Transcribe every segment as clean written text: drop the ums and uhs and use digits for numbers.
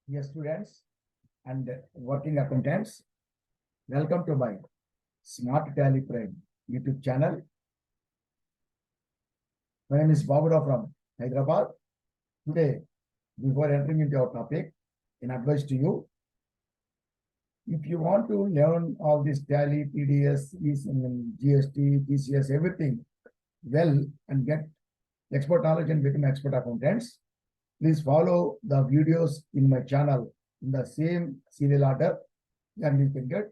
Dear students and working accountants, welcome to my Smart Tally Prime YouTube channel. My name is Babura from Hyderabad. Today, before entering into our topic, an advice to you. If you want to learn all this tally, TDS, GST, TCS, everything well and get expert knowledge and become expert accountants, please follow the videos in my channel in the same serial order, and you can get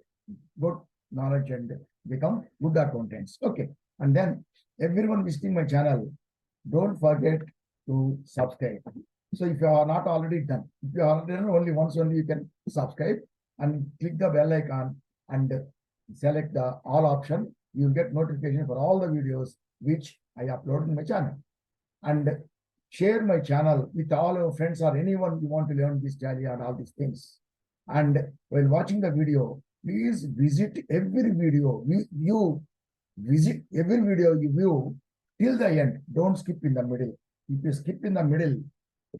good knowledge and become good accountants. Okay. And then everyone visiting my channel, don't forget to subscribe. So if you are not already done, if you are already done, only once only you can subscribe and click the bell icon and select the all option. You will get notification for all the videos which I upload in my channel. And share my channel with all your friends or anyone you want to learn this tally and all these things. And while watching the video, please visit every video. Visit every video you view till the end. Don't skip in the middle. If you skip in the middle,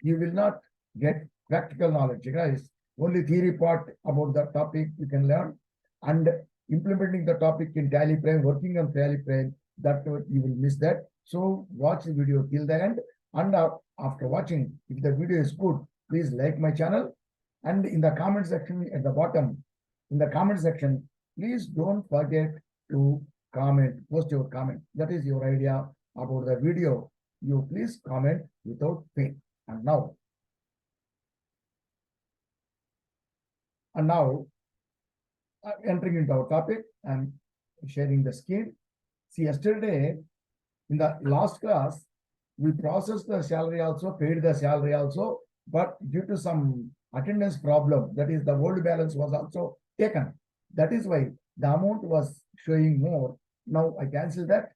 you will not get practical knowledge, guys. Only theory part about the topic you can learn, and implementing the topic in Tally Prime, working on Tally Prime, that you will miss that. So watch the video till the end. And after watching, if the video is good, please like my channel. And in the comment section at the bottom, in the comment section, please don't forget to comment, post your comment. That is your idea about the video. You please comment without pay. And now, entering into our topic and sharing the screen. See, yesterday in the last class, we processed the salary also, paid the salary also, but due to some attendance problem, that is the old balance was also taken. That is why the amount was showing more. Now I cancel that,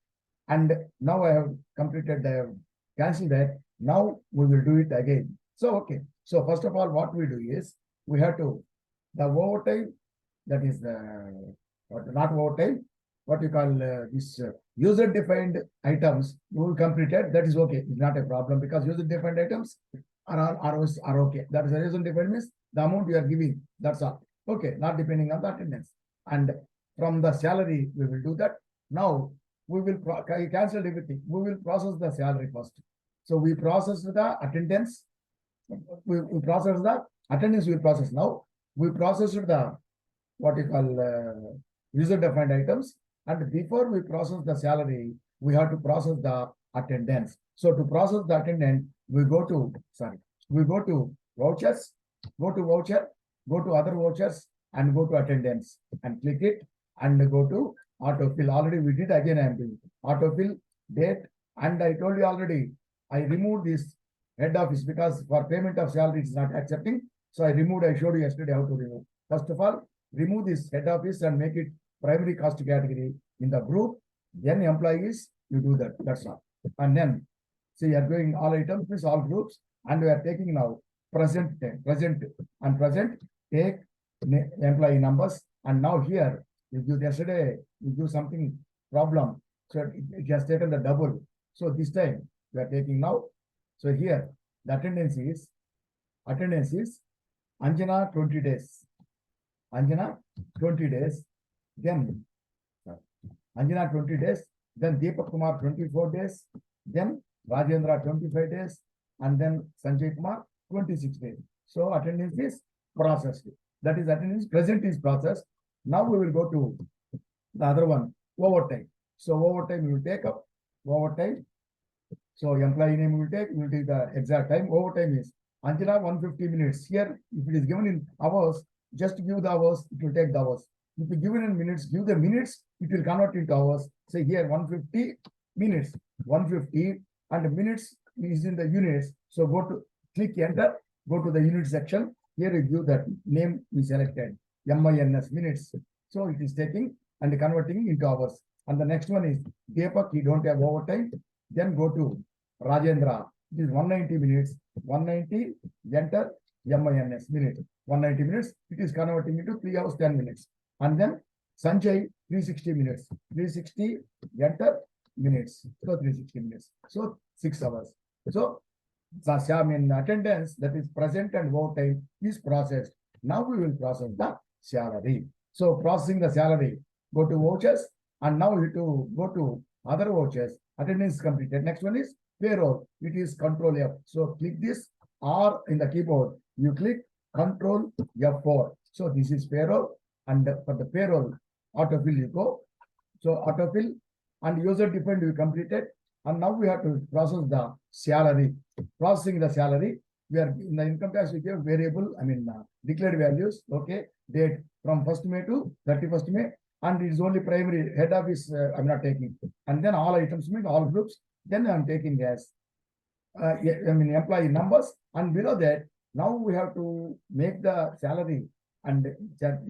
and now I have completed the cancel that. Now we will do it again. So okay. So first of all, what we do is we have to the overtime, that is not overtime, what you call this user defined items, you will complete it. That is okay. It's not a problem because user defined items are okay. That is the user defined means the amount you are giving. That's all. Okay, not depending on the attendance. And from the salary, we will do that. Now we will cancel everything. We will process the salary first. So we process the attendance. We process the attendance. We will process now. We process the what you call user defined items. And before we process the salary, we have to process the attendance. So to process the attendance, we go to vouchers, go to voucher, go to other vouchers, and go to attendance and click it and go to autofill. Already we did, again I am doing autofill date. And I told you already, I removed this head office because for payment of salary it's not accepting. So I showed you yesterday how to remove. First of all, remove this head office and make it primary cost category in the group. Then employees, you do that. That's all. And then, so you are doing all items, means all groups, and we are taking now present, take employee numbers. And now here, yesterday, you do something problem. So it has taken the double. So this time we are taking now. So here, the attendance is Anjana 20 days. Anjana 20 days. Then Anjana 20 days. Then Deepak Kumar 24 days. Then Rajendra 25 days. And then Sanjay Kumar 26 days. So attendance is processed. That is attendance present is processed. Now we will go to the other one, overtime. So overtime we will take up overtime. So employee name we will take the exact time. Overtime is Anjana 150 minutes. Here, if it is given in hours, just give the hours, it will take the hours. If you give it in minutes, give the minutes, it will convert into hours. Say here 150 minutes, 150, and minutes is in the units. So go to click enter, go to the unit section. Here you give that name we selected, MINS minutes. So it is taking and converting into hours. And the next one is Deepak, you don't have overtime. Then go to Rajendra. It is 190 minutes. 190, enter, MINS minute. 190 minutes. It is converting into 3 hours, 10 minutes. And then Sanjay, 360 minutes. 360, enter, minutes. So 360 minutes. So 6 hours. So attendance, that is present and overtime, is processed. Now we will process the salary. So processing the salary, go to vouchers, and now you to go to other vouchers. Attendance completed. Next one is payroll. It is Control F. So click this R in the keyboard. You click Control F4. So this is payroll, and for the payroll autofill you go. So autofill and user defined we completed, and now we have to process the salary. Processing the salary, we are in the income tax we give variable, declared values. Okay, date from 1st May to 31st May, and it is only primary head office. I'm not taking, and then all items mean all groups. Then I'm taking as employee numbers, and below that now we have to make the salary and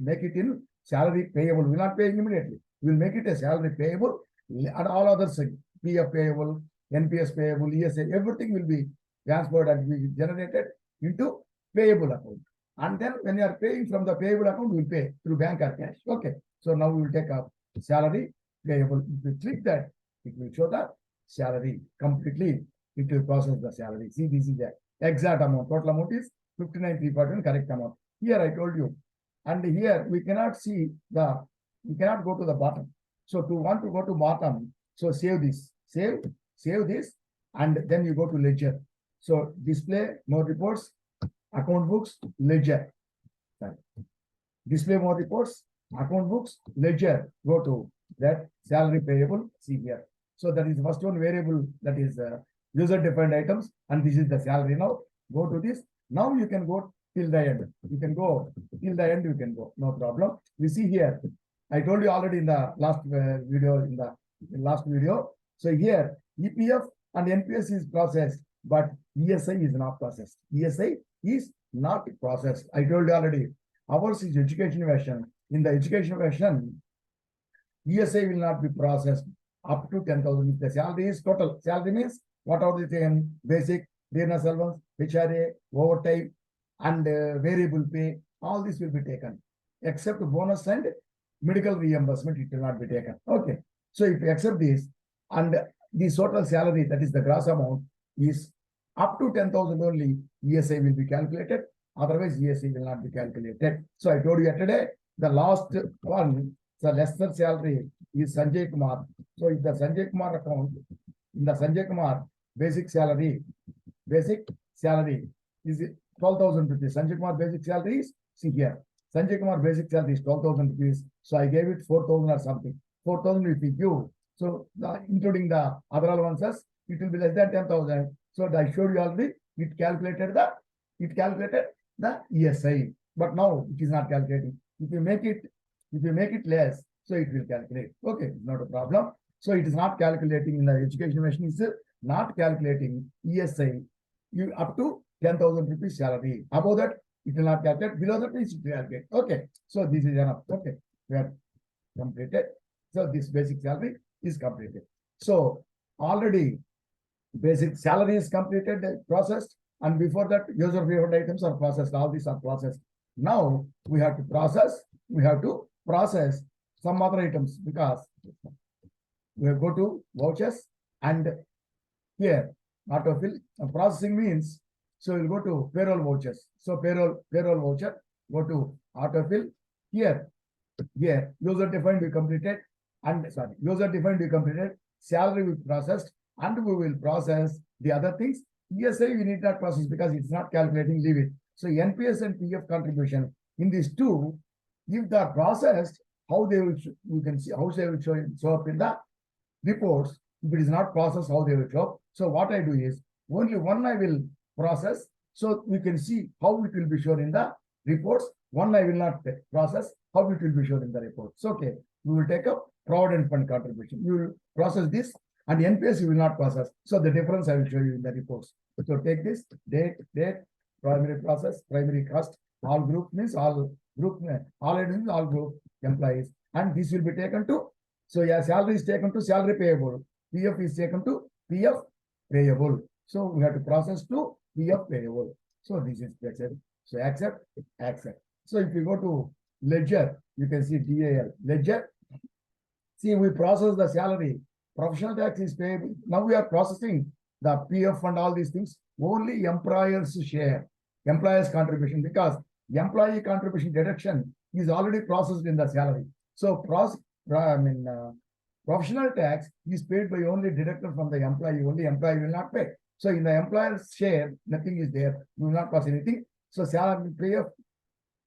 make it in salary payable. We're not paying immediately. We'll make it a salary payable, and all others, PF payable, NPS payable, ESA, everything will be transferred and be generated into payable account. And then when you are paying from the payable account, we'll pay through bank or cash. Okay. So now we will take up salary payable. If you click that, it will show the salary completely. It will process the salary. See, this is the exact amount. Total amount is 59,341, correct amount. Here I told you. And here we cannot see we cannot go to the bottom. So to want to go to bottom, so save this, save this, and then you go to ledger. So display more reports, account books, ledger. Display more reports, account books, ledger. Go to that salary payable. See here. So that is the first one variable, that is user defined items, and this is the salary. Now go to this. Now you can go till the end. You can go till the end. You can go, no problem. You see here. I told you already in the last video. So here EPF and NPS is processed, but ESI is not processed. ESI is not processed. I told you already. Ours is education version. In the education version, ESI will not be processed up to 10,000. If the salary is total, salary means what are the things? Basic, dearness allowance, HRA, overtime, and variable pay. All this will be taken, except bonus and medical reimbursement. It will not be taken. Okay. So if you accept this, and the total salary, that is the gross amount, is up to 10,000 only, ESI will be calculated. Otherwise, ESI will not be calculated. So I told you yesterday, the last one, the lesser salary is Sanjay Kumar. So if the Sanjay Kumar account, in the Sanjay Kumar basic salary is 12,000 rupees. Sanjay Kumar basic salary is, see here, Sanjay Kumar basic salary is 12,000 rupees. So I gave it 4,000 or something. 4,000 if we give. So including the other allowances, it will be less than 10,000. So I showed you already. It calculated the ESI, but now it is not calculating. If you make it less, so it will calculate. Okay, not a problem. So it is not calculating in the education version. Is not calculating ESI. You up to 10,000 rupees salary. Above that, it will not calculate. Below that, it will calculate. Okay. So this is enough. Okay. We have completed. So this basic salary is completed. So already basic salary is completed, processed, and before that, user favored items are processed. All these are processed. Now we have to process some other items, because we have go to vouchers, and here autofill processing means, so we'll go to payroll vouchers. So payroll voucher, go to autofill. Here user defined we completed, and salary we processed, and we will process the other things. ESI we need not process because it's not calculating, leave it. So NPS and PF contribution, in these two, if they are processed, how they will, you can see how they will show up in the reports. If it is not processed, how they will show up. So what I do is, only one I will process, so we can see how it will be shown in the reports. One I will not process, how it will be shown in the reports. Okay, we will take up provident fund contribution. You will process this, and NPS you will not process. So the difference I will show you in the reports. So take this, date, primary process, primary cost, all group means all group, all items, all group employees. And this will be taken to, so your salary is taken to salary payable. PF is taken to PF payable. So we have to process to PF payable. So this is accept. So accept. So if you go to ledger, you can see DAL, ledger. See, we process the salary. Professional tax is paid. Now we are processing the PF and all these things, only employer's share, employer's contribution, because employee contribution deduction is already processed in the salary. So professional tax is paid by only deducted from the employee, only employee will not pay. So in the employer's share, nothing is there, you will not pass anything. So salary PF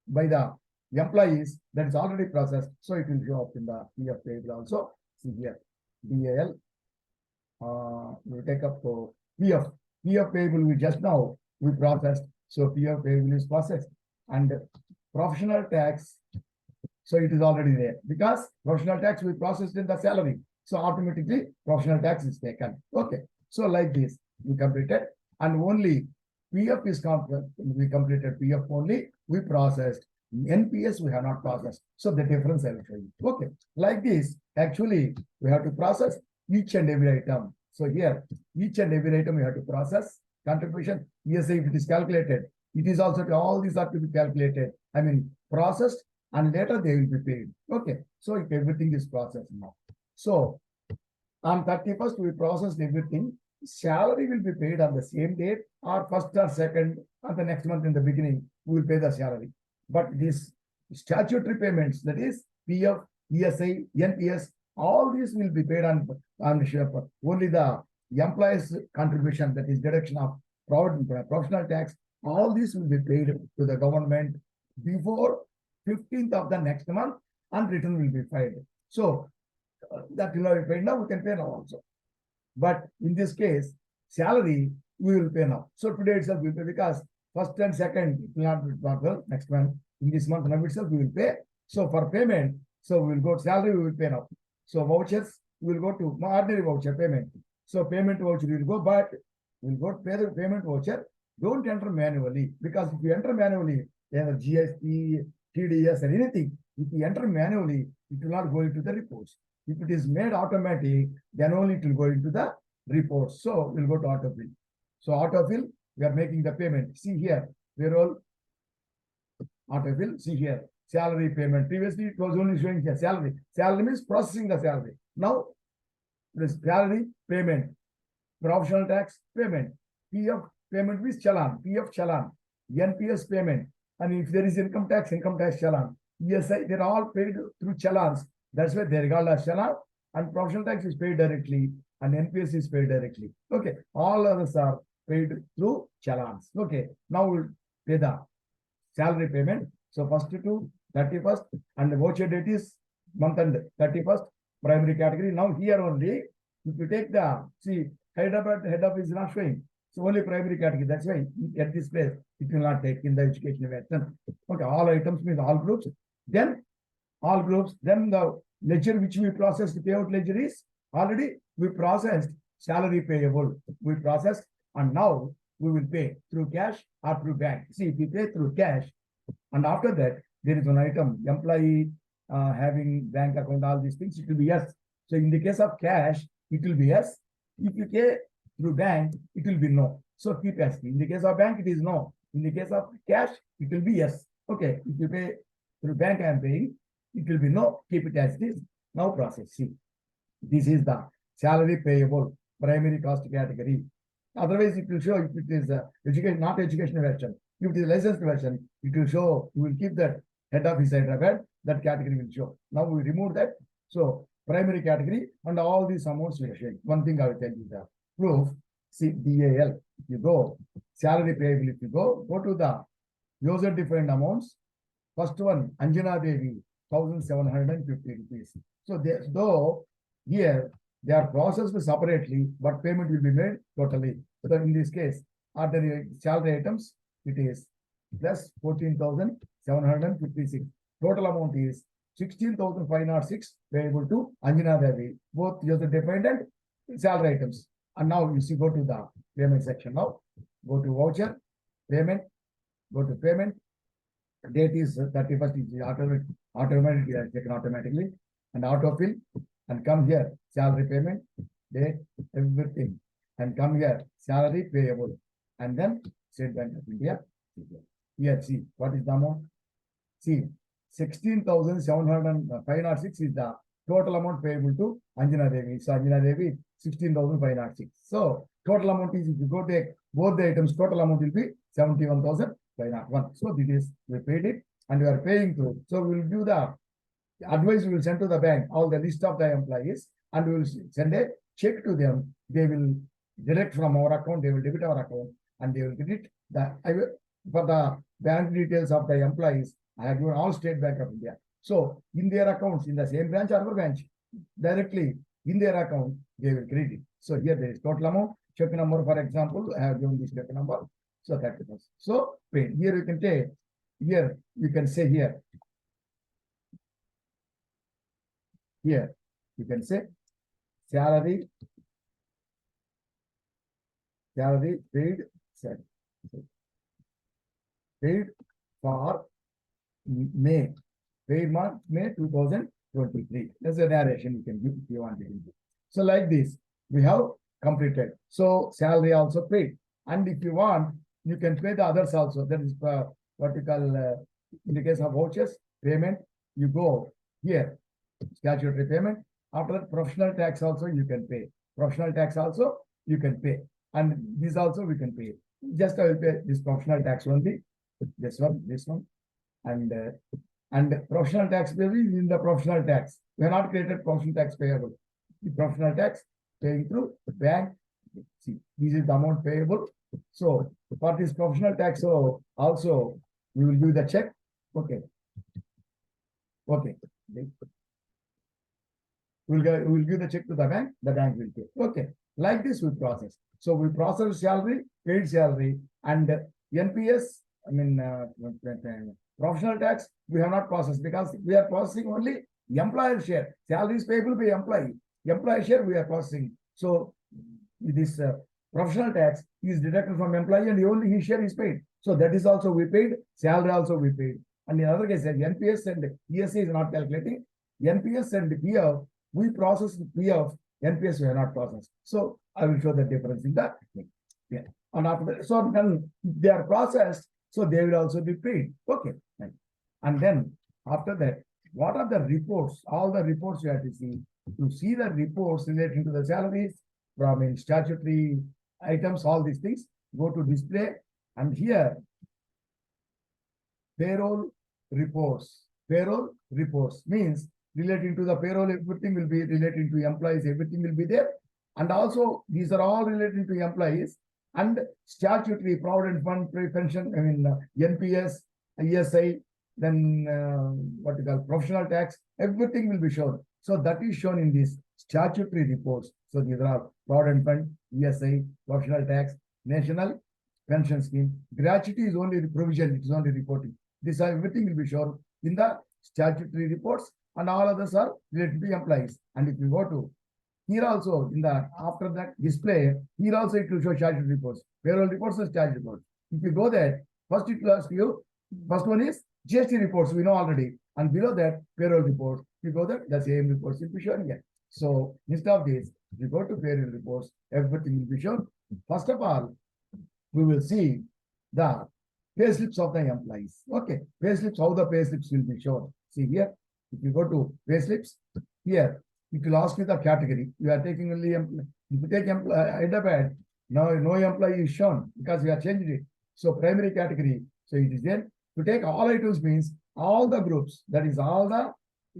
by the employees, that is already processed, so it will show up in the PF table also. See here, DAL, we take up PF payable we just now we processed, so PF payable is processed, and professional tax, so it is already there because professional tax we processed in the salary, so automatically professional tax is taken. Okay, so like this we completed, and only PF is we completed PF only, we processed. NPS we have not processed, so the difference I will show you. Okay, like this, actually we have to process each and every item. So here, each and every item we have to process. Contribution, yes, if it is calculated, it is also all these are to be calculated. I mean, processed, and later they will be paid. Okay, so if everything is processed now. So on 31st, we processed everything. Salary will be paid on the same date, or first or second, or the next month in the beginning, we will pay the salary. But these statutory payments, that is PF, ESI, NPS, all these will be paid on only the employee's contribution, that is deduction of professional tax, all these will be paid to the government before 15th of the next month, and return will be filed. So that will not be paid now, we can pay now also. But in this case, salary we will pay now. So today itself we will pay, because first and second it will not be possible next month. In this month now itself we will pay. So for payment, so we will go salary, we will pay now. So vouchers, we will go to ordinary voucher payment. So payment voucher we will go, but we will go pay the payment voucher. Don't enter manually, because if you enter manually, either GST, TDS, or anything, if you enter manually, it will not go into the reports. If it is made automatic, then only it will go into the reports. So we'll go to autofill. So autofill, we are making the payment. See here, payroll, autofill, see here, salary payment. Previously, it was only showing here salary. Salary means processing the salary. Now, this salary payment, professional tax payment, PF payment means challan, PF challan, NPS payment, and if there is income tax challan. ESI, they're all paid through challans. That's why they're called as challan, and professional tax is paid directly, and NPS is paid directly. Okay, all others are paid through challans. Okay, now we'll pay the salary payment. So first to 31st, and the voucher date is month end 31st, primary category. Now here only, if you take the, see, Hyderabad head office is not showing. So only primary category. That's why at this place, it will not take in the education version. Okay, all items means all groups. Then all groups, then the ledger which we processed, the payout ledger is already we processed salary payable. We processed, and now we will pay through cash or through bank. See, if we pay through cash, and after that, there is one item, employee having bank account, all these things, it will be yes. So in the case of cash, it will be yes. If you pay through bank, it will be no. So keep asking. In the case of bank, it is no. In the case of cash, it will be yes. Okay, if you pay through bank, I am paying, it will be no. Keep it as it is. Now process. See, this is the salary payable primary cost category. Otherwise, it will show if it is education, not educational version. If it is licensed version, it will show, you will keep that head office Hyderabad, that category will show. Now we remove that. So primary category and all these amounts we are showing. One thing I will tell you the proof. See, DAL, if you go, salary payable, if you go to the user defined amounts. First one, Anjana Devi, 1,750 rupees. So though here they are processed separately, but payment will be made totally. So in this case, ordinary salary items, it is plus 14,756. Total amount is 16,506 payable to Anjana Devi, both user defined and salary items. And now you see, go to the payment section now. Go to voucher, payment, go to payment. Date is 31st, is automatically taken automatically, and autofill, and come here, salary payment, date, everything, and come here, salary payable, and then State Bank of India. Here, see, what is the amount? See, 16,706 is the total amount payable to Anjana Devi. So Anjana Devi, 16,506. So total amount is, if you go take both the items, total amount will be 71,501. So this is, we paid it and we are paying through. So we will give the advice, we will send to the bank all the list of the employees and we will send a check to them. They will direct from our account, they will debit our account and they will credit for the bank details of the employees. I have given all State Bank of India. So in their accounts, in the same branch or other branch, directly in their account, they will credit. So here there is total amount, check number, for example, I have given this check number. So 30%. So paid. Here you can take, here you can say here you can say salary paid for May, paid month May 2023. That's a narration you can give if you want to. So like this, we have completed. So salary also paid. And if you want, you can pay the others also. That is what you call, in the case of vouchers, payment, you go here, statutory payment. After that, professional tax also you can pay. Professional tax also you can pay. And this also we can pay. Just I will pay this professional tax only. This one. And professional tax payable is in the professional tax. We have not created professional tax payable. The professional tax paying through the bank. See, this is the amount payable. So for this professional tax, so also we will give the check. Okay. We'll give the check to the bank will pay. Okay. Like this we process. So we process salary, paid salary, and NPS, professional tax, we have not processed because we are processing only employer share. Salary is payable by employee. Employer share we are processing. So this professional tax is deducted from employee and only his share is paid. So that is also we paid. Salary also we paid. And in other cases, NPS and ESA is not calculating. NPS and PF, we process PF. NPS we have not processed. So I will show the difference in that. Yeah. And after that, so then they are processed, so they will also be paid. Okay. And then after that, what are the reports? All the reports you have to see. To see the reports relating to the salaries from in statutory items, all these things, go to display. And here, payroll reports. Payroll reports means relating to the payroll, everything will be relating to employees, everything will be there. And also, these are all relating to employees and statutory provident fund, pension, NPS, ESI, then what you call professional tax, everything will be shown. So that is shown in these statutory reports. So these are provident fund, ESI, professional tax, national pension scheme. Gratuity is only the provision, it is only reporting. This everything will be shown in the statutory reports, and all others are related to employees. And if you go to here also, in the after that display, here also it will show statutory reports, payroll reports and statutory reports. If you go there, first it will ask you, first one is GST reports, we know already, and below that payroll reports. If you go there, the same reports will be shown here. So instead of this, if you go to payroll reports, everything will be shown. First of all, we will see the pay slips of the employees. Okay, pay slips, how the pay slips will be shown. See here, if you go to pay slips, here it will ask you the category. You are taking only employee. If you take HYDERABAD, now no employee is shown because we are changing it. So primary category, so it is there. To take all items means all the groups, that is all the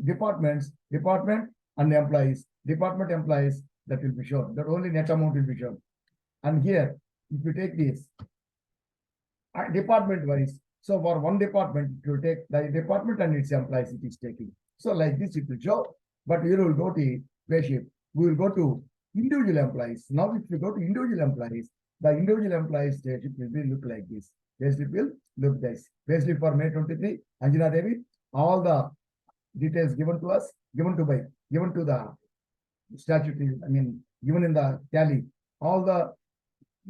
departments, department and employees, department employees, that will be shown. That only net amount will be shown. And here, if you take this, department wise, so for one department, it will take the department and its employees it is taking. So like this, it will show. But here we will go to pay sheet. We will go to individual employees. Now, if you go to individual employees, the individual employees pay sheet will be look like this. Pay slip will look this. Pay slip for May 23, Anjana Devi, all the details given to us, given to the statutory, given in the tally, all the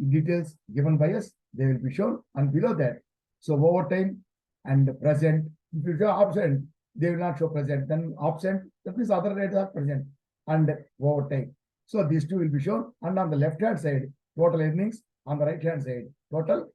details given by us, they will be shown. And below that, so overtime and present, if you show absent, they will not show present. Then absent, that means other rates are present and overtime. So these two will be shown. And on the left hand side, total earnings. On the right hand side, total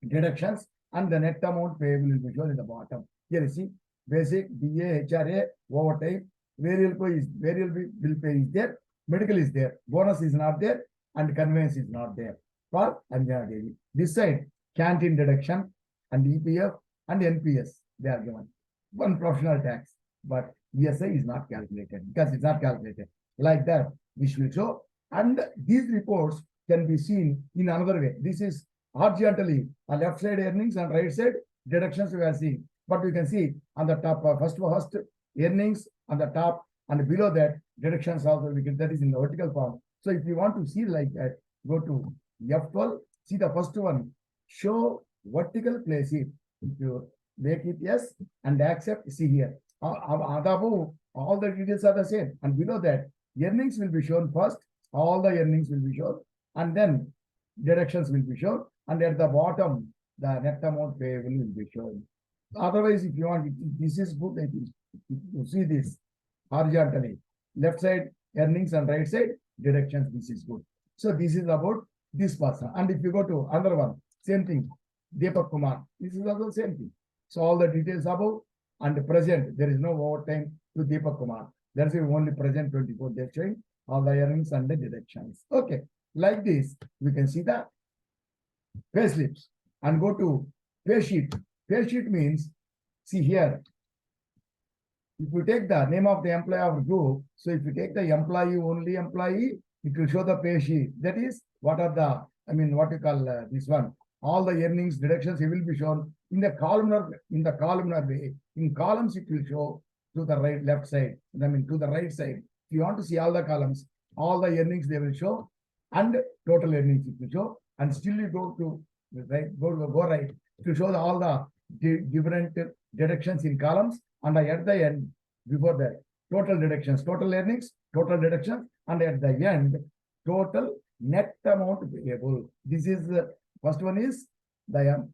deductions and the net amount payable will be shown in the bottom. Here you see basic, DA, HRA, overtime, variable bill pay is there, medical is there, bonus is not there, and conveyance is not there for Anjana Devi. This side, canteen deduction and EPF and NPS, they are given. One professional tax, but ESI is not calculated because it's not calculated. Like that, which will show. And these reports can be seen in another way. This is horizontally on left side earnings and right side deductions we are seeing. But we can see on the top, first earnings on the top, and below that deductions also we get, that is in the vertical form. So if you want to see like that, go to F12, see the first one, show vertical place it. If you make it yes and accept, see here. Above, all the details are the same. And below that, earnings will be shown first, all the earnings will be shown, and then deductions will be shown. And at the bottom, the net amount payable will be shown. Otherwise, if you want, this is good, I think. You see this horizontally, left side earnings and right side deductions, this is good. So this is about this person. And if you go to another one, same thing, Deepak Kumar, this is also same thing. So all the details above and present, there is no overtime to Deepak Kumar. That's only present 24 days showing all the earnings and the deductions. Okay, like this, we can see the pay slips and go to pay sheet. Pay sheet means, see here, if you take the name of the employee of group, so if you take the employee, only employee, it will show the pay sheet. That is, what are the, what you call this one, all the earnings, deductions, it will be shown in the columnar way. In columns, it will show to the right, left side, to the right side. If you want to see all the columns, all the earnings they will show, and total earnings it will show, and still you go to right, go right to show all the different deductions in columns, and at the end, before that, total deductions, total earnings, total deductions, and at the end, total net amount payable. This is the first one is the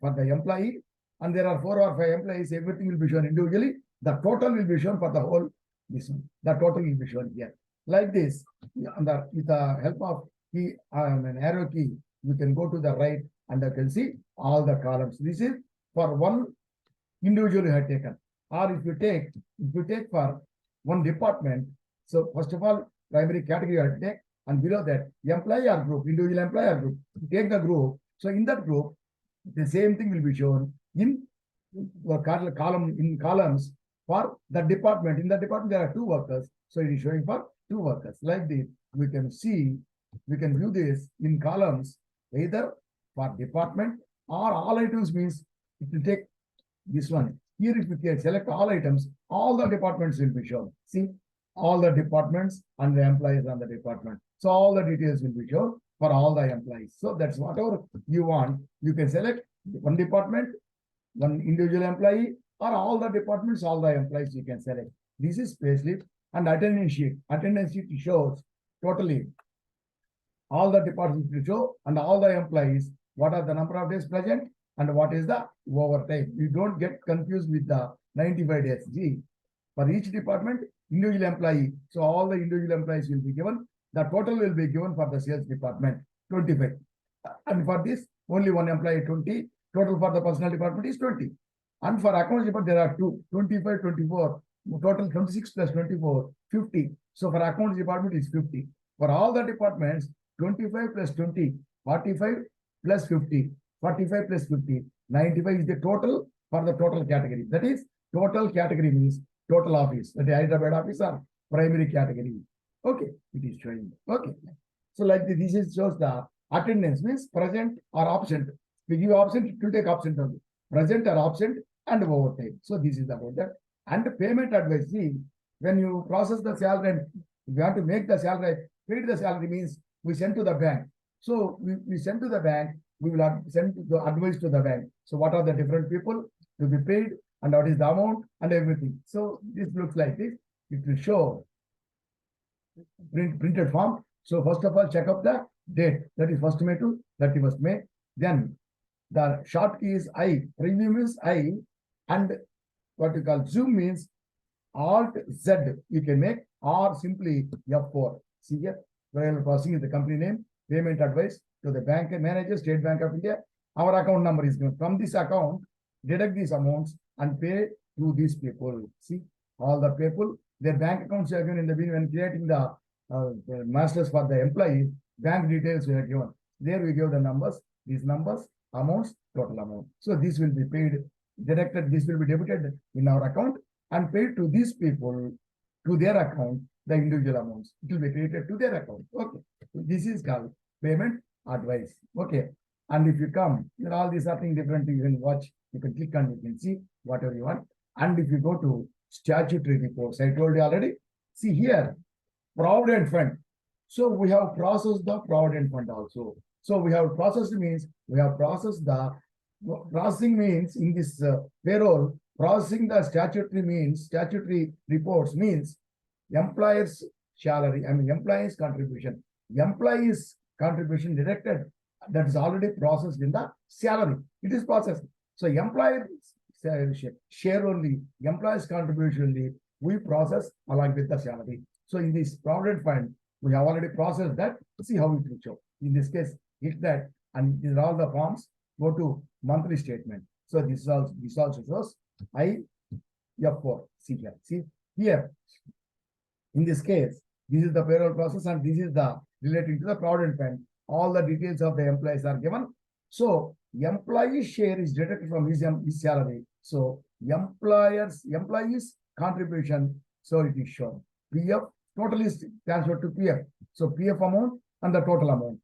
for the employee, and there are 4 or 5 employees, everything will be shown individually. The total will be shown for the whole, this one. The total will be shown here. Like this, with the help of key, an arrow key, you can go to the right and you can see all the columns. This is for one individual you have taken. Or if you take for one department, so first of all, primary category you have to take, and below that, employee or group, individual employee or group, take the group. So in that group, the same thing will be shown in columns for the department. In the department, there are 2 workers. So it is showing for 2 workers. Like this, we can view this in columns, either for department or all items means it will take this one. Here, if you can select all items, all the departments will be shown. See, all the departments and the employees on the department. So all the details will be shown for all the employees. So that's whatever you want. You can select one department, one individual employee, or all the departments, all the employees you can select. This is payslip and attendance sheet. Attendance sheet shows totally all the departments will show and all the employees, what are the number of days present and what is the overtime. You don't get confused with the 95 days. See, for each department, individual employee. So all the individual employees will be given. The total will be given for the sales department, 25. And for this, only one employee, 20. Total for the personal department is 20. And for accounts department, there are 2, 25, 24. Total 26 plus 24, 50. So for accounts department is 50. For all the departments, 25 plus 20, 45 plus 50, 45 plus 50, 95 is the total for the total category. That is, total category means total office. That is Hyderabad office or primary category. Okay, it is showing. Okay. So like this is shows the attendance means present or absent. We give absent, it will take absent only. Present or absent and overtime. So this is about that. And the payment advice, see, when you process the salary and if you have to make the salary, paid the salary means we send to the bank. So we send to the bank, we will send the advice to the bank. So what are the different people to be paid and what is the amount and everything. So this looks like this. It will show printed form. So first of all, check up the date. That is 1st May to 31st May. Then the short key is I. Preview means I. And what you call zoom means Alt Z. You can make or simply F4. See here, Payroll Processing is the company name. Payment advice to the bank manager, State Bank of India. Our account number is given. From this account, deduct these amounts and pay to these people. See, all the people, their bank accounts are given in the when creating the masters for the employees. bank details we have given. There we give the numbers, these numbers, amounts, total amount. So this will be paid, deducted, this will be debited in our account and paid to these people, to their account, the individual amounts. It will be created to their account. Okay. This is called payment advice. Okay. And if you come, there are all these something different. You can watch, you can click and you can see whatever you want. And if you go to statutory reports, I told you already. See here, Provident Fund. So we have processed the Provident Fund also. So we have processed means we have processed the processing means in this payroll, processing the statutory reports means employer's salary, employee's contribution. Employee's contribution deducted, that is already processed in the salary. It is processed. So employer's share only, employee's contribution only, we process along with the salary. So in this Provident Fund, we have already processed that. See how it will show. In this case, hit that, and these are all the forms. Go to monthly statement. So this also shows I-F4. See here. See here. In this case, this is the payroll process, and this is the relating to the Provident Fund. All the details of the employees are given. So employee share is deducted from his salary. So employees contribution. So it is shown. PF total is transferred to PF. So PF amount and the total amount.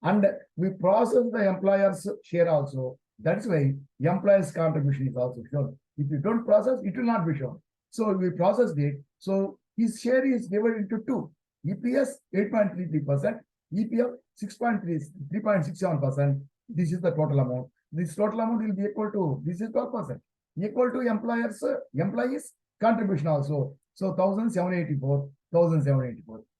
And we process the employer's share also. That's why employer's contribution is also shown. If you don't process, it will not be shown. So we processed it. So his share is divided into two. EPS 8.33%, EPF 3.67%. This is the total amount. This total amount will be equal to, this is 12%, equal to employees contribution also. So 1,784.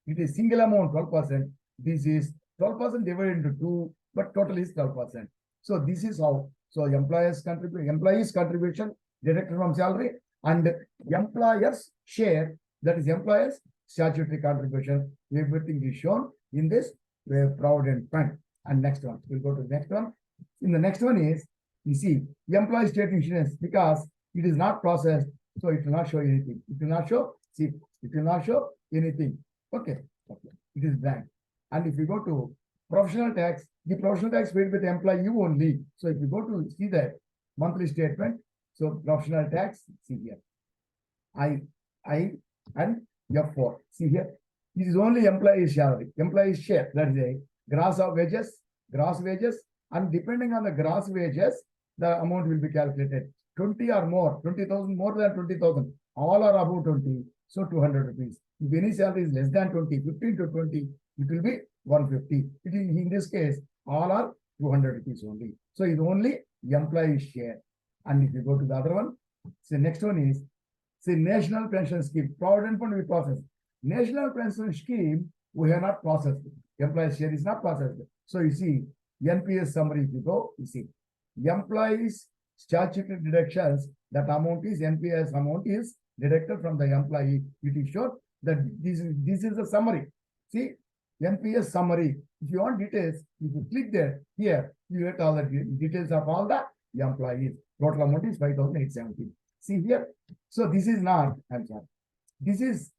It is single amount 12%. This is 12% divided into 2, but total is 12%. So this is how. So employees contribution deducted from salary, and employers share, that is employers statutory contribution. Everything is shown in this Provident Fund. And next one, we'll go to the next one. In the next one is, you see, employee state insurance, because it is not processed, so it will not show anything. It will not show. See, it will not show anything. Okay. It is blank. And if you go to professional tax, the professional tax paid with employee only. So if you go to see that monthly statement, so professional tax, see here, I and F4. See here, this is only employee salary, employee share. That is a gross wages, and depending on the gross wages, the amount will be calculated. 20 or more, 20,000 more than 20,000, all are above 20. So 200 rupees. If any salary is less than 20, 15 to 20, it will be 150. It is, in this case, all are 200 rupees only. So it's only employee share. And if you go to the other one, so next one is, say, National Pension Scheme. Provident Fund we process. National Pension Scheme, we have not processed. Employee share is not processed. So you see, NPS summary, if you go, you see, employees statutory deductions, that amount is, NPS amount is deducted from the employee. It is shown that this is the summary. See, NPS summary. If you want details, if you click there, here, you get all the details of all the employees. Total amount is 5,870. See here. So this is not, I'm sorry, this is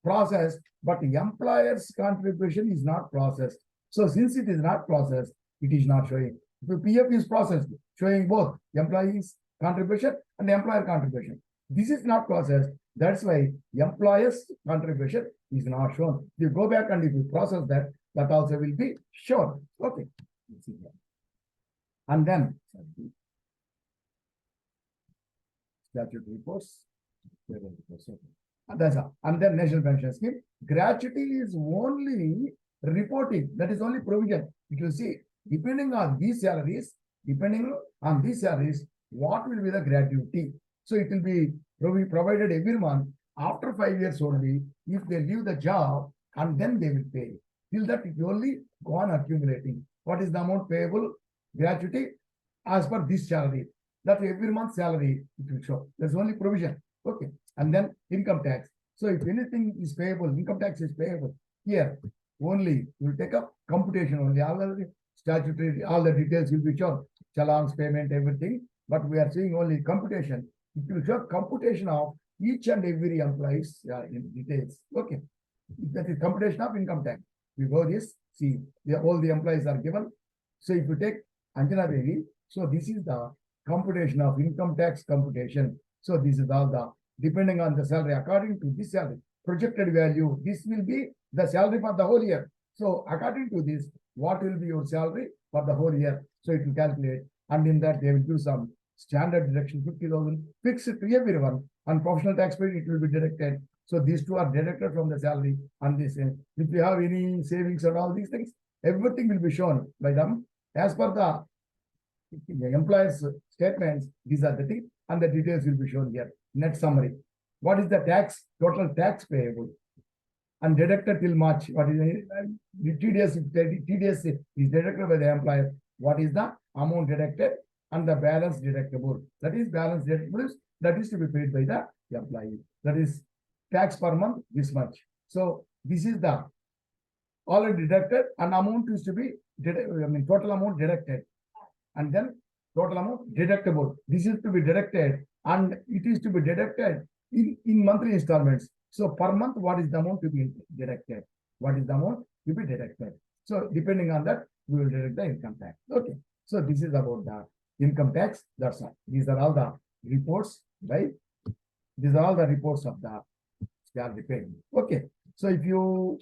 processed, but the employer's contribution is not processed. So since it is not processed, it is not showing. If the PF is processed, showing both employees contribution and employer contribution. This is not processed. That's why employer's contribution is not shown. If you go back and if you process that, that also will be shown. Okay. And then statutory reports. And that's all. And then National Pension Scheme. Gratuity is only reporting. That is only provision. It will see, depending on these salaries, what will be the gratuity. So it will be provided every month after 5 years only, if they leave the job, and then they will pay. Till that, it will only go on accumulating. What is the amount payable gratuity as per this salary? That every month salary it will show. There's only provision. Okay. And then income tax. So if anything is payable, income tax is payable. Here only you will take up computation only. All the statutory, all the details will be shown. Challans, payment, everything. But we are seeing only computation. It will show computation of each and every employee's in details. Okay. That is computation of income tax. We go this See, all the employees are given. So if you take Anjana Devi, so this is the computation of income tax computation. So this is all the, depending on the salary, according to this salary, projected value, this will be the salary for the whole year. So according to this, what will be your salary for the whole year? So it will calculate, and in that they will do some standard deduction, 50,000 fixed to everyone. On professional tax paid, it will be deducted. So these two are deducted from the salary. And this, if you have any savings and all these things, everything will be shown by them as per the employer's statements. These are the things, and the details will be shown here. Net summary. What is the tax, total tax payable and deducted till March? What is the TDS? TDS is deducted by the employer. What is the amount deducted and the balance deductible? That is balance deductible, that is to be paid by the employee. That is tax per month this much. So this is the already deducted, and amount is to be total amount deducted, and then total amount deductible. This is to be deducted, and it is to be deducted in monthly installments. So per month, what is the amount to be deducted? What is the amount to be deducted? So depending on that, we will deduct the income tax. Okay. So this is about the income tax. That's all. These are all the reports, right? These are all the reports of the salary payment. Okay. So if you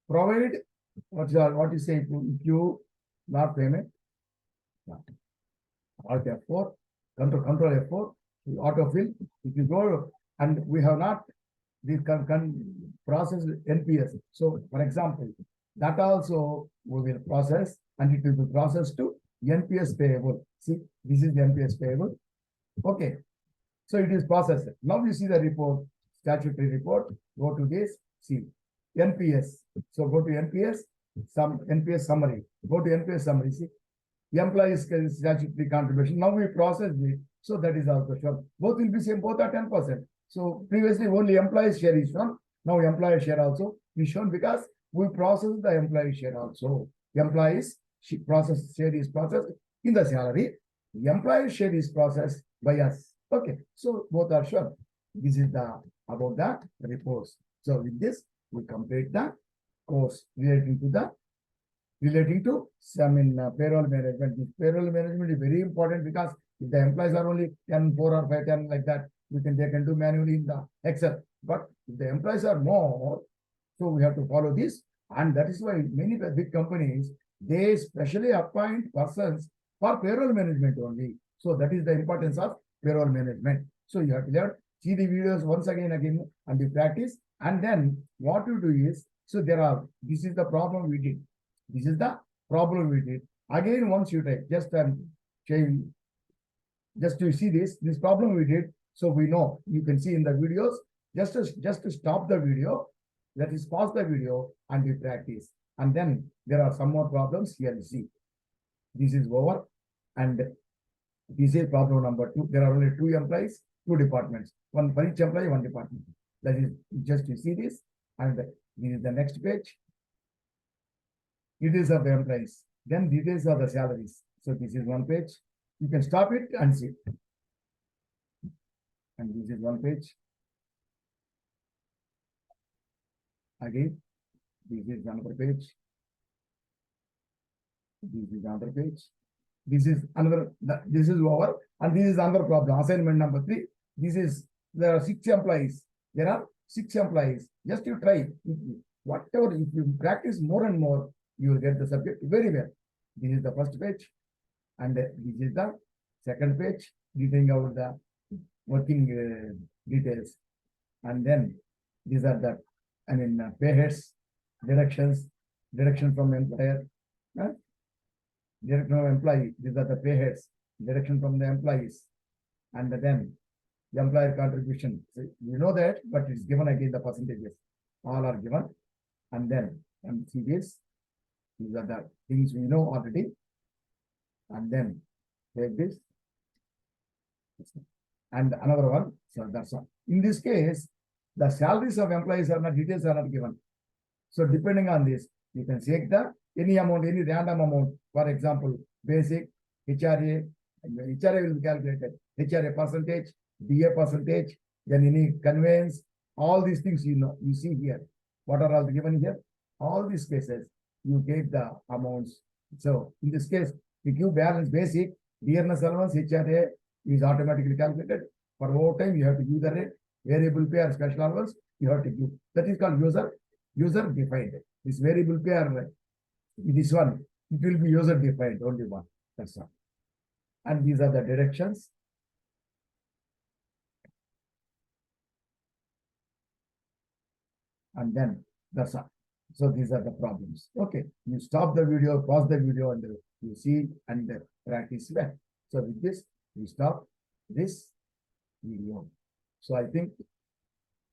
provide what you say, if you not payment, Alt F4, control F4, autofill. If you go and we have not the process NPS. So for example, that also we will process, and it will be processed to NPS payable. See, this is the NPS payable. Okay. So it is processed. Now you see the report, statutory report. Go to this, see NPS. So go to NPS, some NPS summary. Go to NPS summary. See, employees statutory contribution. Now we process it. So that is also shown. Both will be same. Both are 10%. So previously only employees share is shown. Now employee share also is shown because we process the employee share also. Employees process share is processed in the salary. The employee share is processed by us. Okay. So both are shown. This is the about the reports. So with this, we complete the course relating to payroll management. This payroll management is very important because if the employees are only 10, 4 or 5, 10 like that, they can do manually in the Excel. But if the employees are more, so we have to follow this. And that is why many big companies, they specially appoint persons for payroll management only. So that is the importance of payroll management. So you have to learn, see the videos once again, and you practice. And then what you do is, so this is the problem we did. This is the problem we did. Again, once you take, just to see this problem we did, so we know, you can see in the videos, just to stop the video, that is pause the video and we practice. And then there are some more problems here. You see, this is over, and this is problem number 2. There are only 2 employees, 2 departments, one for each employee, 1 department. That is just to see this, and this is the next page. Details of the employees, then details of the salaries. So this is 1 page. You can stop it and see. And this is 1 page. Again, this is another page. This is another page. This is another. This is over, and this is another problem. Assignment number 3. There are 6 employees. There are 6 employees. Just you try. Whatever, if you practice more and more, you will get the subject very well. This is the first page, and this is the second page, detailing out the working details. And then these are the, pay heads, deduction from employer, deduction from employee. These are the pay heads, deduction from the employees, and then the employer contribution. So you know that, but it's given again the percentages. All are given, and then see this. These are the things we know already. And then take this. And another one. So that's all. In this case, the salaries of employees are not, details are not given. So depending on this, you can take any amount, any random amount. For example, basic, HRA will be calculated. HRA percentage, DA percentage, then any conveyance, all these things you see here. What are all given here? All these cases. you get the amounts. So in this case, we give balance basic, dearness allowance, HRA is automatically calculated. For overtime, you have to give the rate, variable pay or special allowance, you have to give. That is called user defined. This variable pay or this one, it will be user defined, only one. That's all. And these are the directions. And then that's all. So these are the problems. Okay, you stop the video, pause the video, and you see and practice well. So with this, we stop this video. So I think,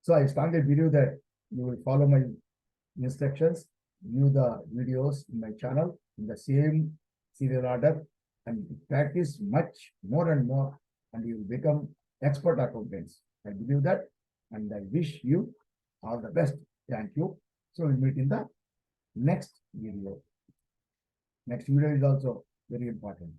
so I strongly believe that you will follow my instructions, view the videos in my channel in the same serial order, and practice much more and more, and you will become expert accountants. I believe that, and I wish you all the best. Thank you. So we'll meet in the next video. Next video is also very important.